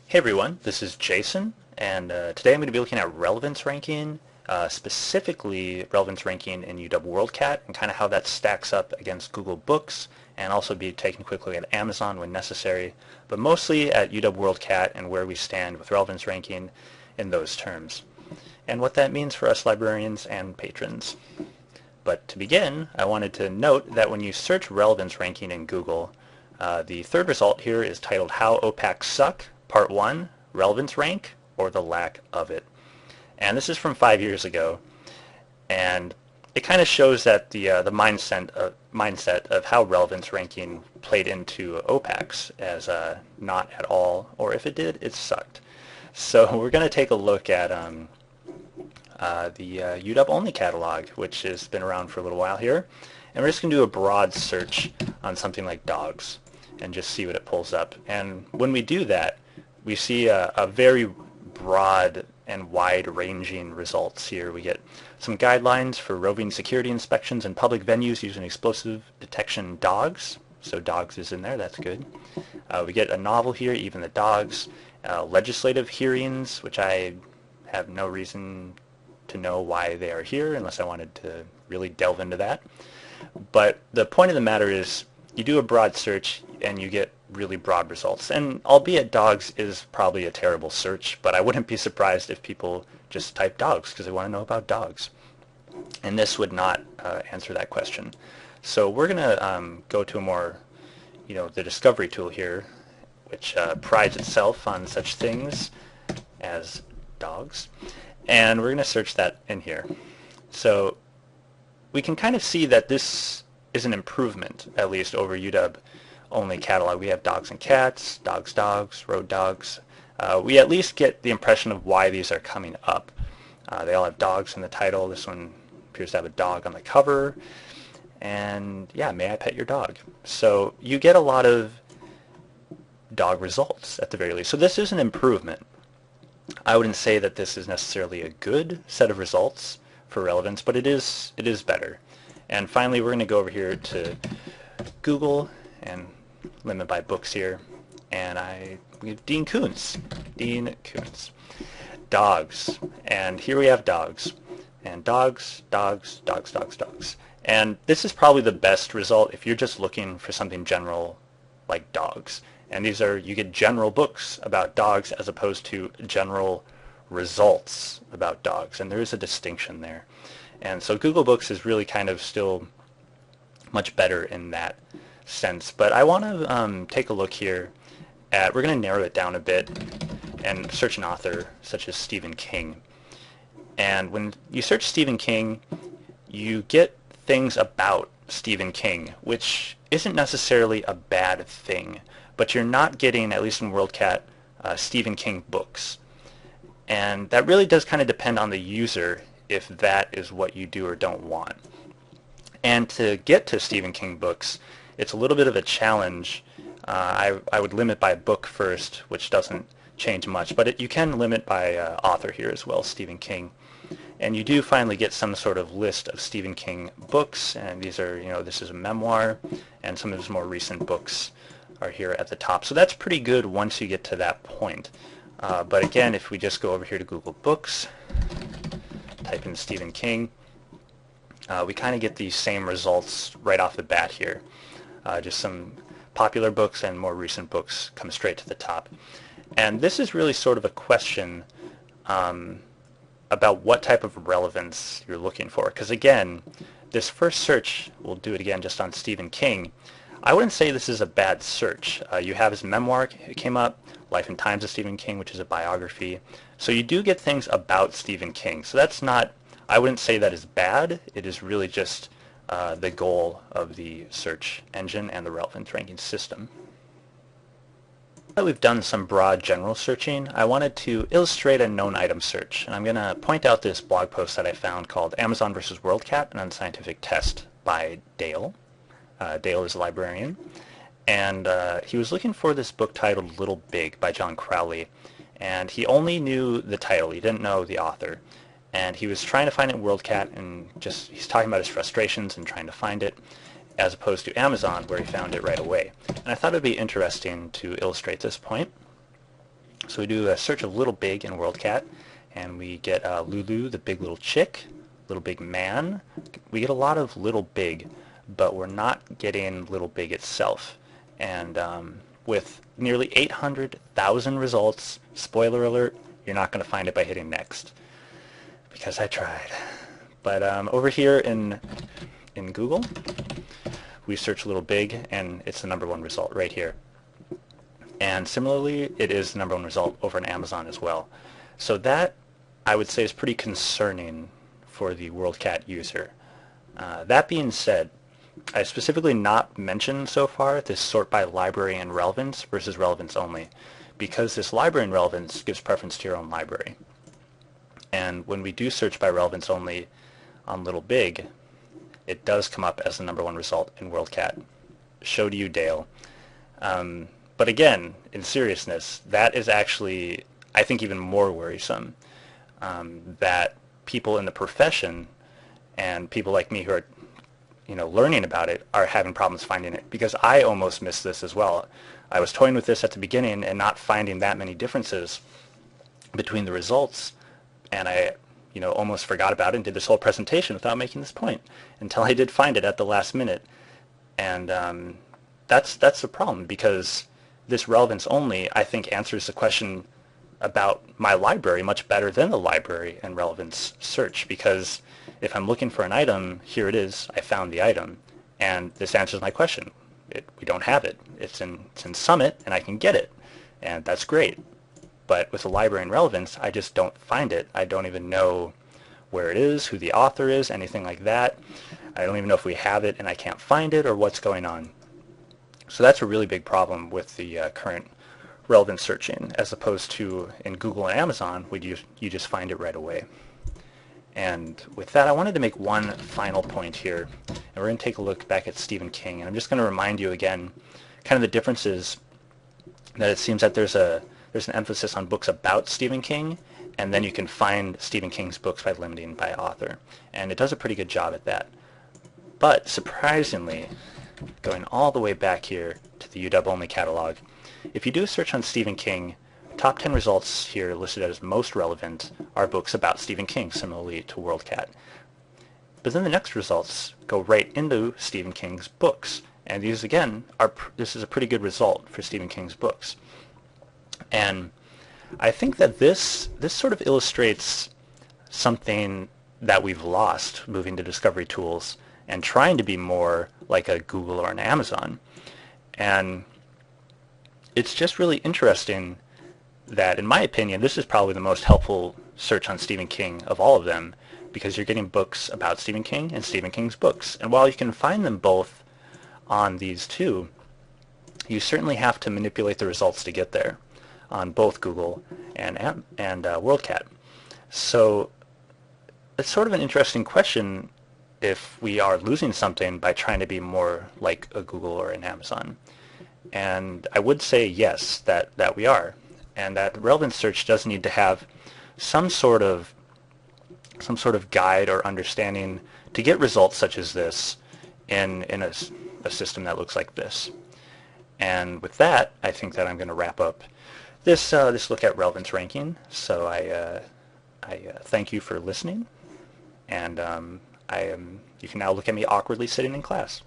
Hey everyone, this is Jason, and today I'm going to be looking at relevance ranking, specifically relevance ranking in UW WorldCat, and kind of how that stacks up against Google Books, and also be taking a quick look at Amazon when necessary, but mostly at UW WorldCat and where we stand with relevance ranking in those terms, and what that means for us librarians and patrons. But to begin, I wanted to note that when you search relevance ranking in Google, the third result here is titled How OPACs Suck, Part 1, Relevance Rank, or the Lack of It. And this is from 5 years ago, and it kind of shows that the mindset of how relevance ranking played into OPACs as not at all, or if it did, it sucked. So we're going to take a look at the UW-only catalog, which has been around for a little while here. And we're just going to do a broad search on something like dogs and just see what it pulls up. And when we do that, we see a very broad and wide-ranging results here. We get some guidelines for roving security inspections in public venues using explosive detection dogs. So dogs is in there, that's good. We get a novel here, Even the Dogs. Legislative hearings, which I have no reason to know why they are here unless I wanted to really delve into that. But the point of the matter is you do a broad search and you get really broad results. And albeit dogs is probably a terrible search, but I wouldn't be surprised if people just type dogs because they want to know about dogs. And this would not answer that question. So we're going to go to a more, the discovery tool here, which prides itself on such things as dogs. And we're going to search that in here. So we can kind of see that this is an improvement, at least over UW-only catalog. We have dogs and cats, dogs, road dogs. We at least get the impression of why these are coming up. They all have dogs in the title. This one appears to have a dog on the cover. And yeah, may I pet your dog? So you get a lot of dog results at the very least. So this is an improvement. I wouldn't say that this is necessarily a good set of results for relevance, but it is better. And finally, we're going to go over here to Google and limit by books here. And we have Dean Koontz. Dogs. And here we have dogs. And dogs. And this is probably the best result if you're just looking for something general like dogs. And these are, you get general books about dogs as opposed to general results about dogs. And there is a distinction there. And so Google Books is really kind of still much better in that sense. But I want to take a look here at, we're going to narrow it down a bit and search an author such as Stephen King. And when you search Stephen King, you get things about Stephen King, which isn't necessarily a bad thing. But you're not getting, at least in WorldCat, Stephen King books. And that really does kind of depend on the user if that is what you do or don't want. And to get to Stephen King books, it's a little bit of a challenge. I would limit by book first, which doesn't change much, but you can limit by author here as well, Stephen King. And you do finally get some sort of list of Stephen King books, and these are, this is a memoir, and some of his more recent books are here at the top. So that's pretty good once you get to that point. But again, if we just go over here to Google Books, type in Stephen King, we kind of get these same results right off the bat here. Just some popular books and more recent books come straight to the top. And this is really sort of a question about what type of relevance you're looking for. Because again, this first search, we'll do it again just on Stephen King, I wouldn't say this is a bad search. You have his memoir, it came up, Life and Times of Stephen King, which is a biography. So you do get things about Stephen King. So that's not, I wouldn't say that is bad. It is really just the goal of the search engine and the relevance ranking system. Now that we've done some broad general searching, I wanted to illustrate a known item search. And I'm going to point out this blog post that I found called Amazon versus WorldCat, an unscientific test by Dale. Dale is a librarian, and he was looking for this book titled Little Big by John Crowley, and he only knew the title, he didn't know the author, and he was trying to find it in WorldCat, and he's talking about his frustrations and trying to find it, as opposed to Amazon, where he found it right away. And I thought it would be interesting to illustrate this point. So we do a search of little big in WorldCat, and we get Lulu, the big little chick, little big man. We get a lot of little big, but we're not getting little big itself. And with nearly 800,000 results, spoiler alert, you're not going to find it by hitting next, because I tried. But over here in Google, we search little big, and it's the #1 result right here. And similarly, it is the #1 result over on Amazon as well. So that, I would say, is pretty concerning for the WorldCat user. That being said, I specifically not mentioned so far this sort by library and relevance versus relevance only, because this library and relevance gives preference to your own library. And when we do search by relevance only on little big, it does come up as the #1 result in WorldCat. Show to you, Dale. But again, in seriousness, that is actually, I think, even more worrisome, that people in the profession and people like me who are, learning about it are having problems finding it, because I almost missed this as well. I was toying with this at the beginning and not finding that many differences between the results, and I, almost forgot about it and did this whole presentation without making this point until I did find it at the last minute. And that's the problem, because this relevance only, I think, answers the question about my library much better than the library and relevance search, because if I'm looking for an item, here it is, I found the item, and this answers my question. We don't have it. It's in Summit, and I can get it, and that's great. But with the library and relevance, I just don't find it. I don't even know where it is, who the author is, anything like that. I don't even know if we have it and I can't find it, or what's going on. So that's a really big problem with the current relevance searching, as opposed to in Google and Amazon, where you just find it right away. And with that, I wanted to make one final point here, and we're going to take a look back at Stephen King, and I'm just going to remind you again kind of the differences, that it seems that there's an emphasis on books about Stephen King, and then you can find Stephen King's books by limiting by author, and it does a pretty good job at that. But surprisingly, going all the way back here to the UW-only catalog, if you do a search on Stephen King, top 10 results here listed as most relevant are books about Stephen King, similarly to WorldCat. But then the next results go right into Stephen King's books, and these again this is a pretty good result for Stephen King's books. And I think that this sort of illustrates something that we've lost moving to discovery tools and trying to be more like a Google or an Amazon. And it's just really interesting that, in my opinion, this is probably the most helpful search on Stephen King of all of them, because you're getting books about Stephen King and Stephen King's books. And while you can find them both on these two, you certainly have to manipulate the results to get there on both Google and WorldCat. So it's sort of an interesting question if we are losing something by trying to be more like a Google or an Amazon. And I would say yes, that we are. And that relevance search does need to have some sort of guide or understanding to get results such as this in a system that looks like this. And with that, I think that I'm going to wrap up this look at relevance ranking. So I thank you for listening, and you can now look at me awkwardly sitting in class.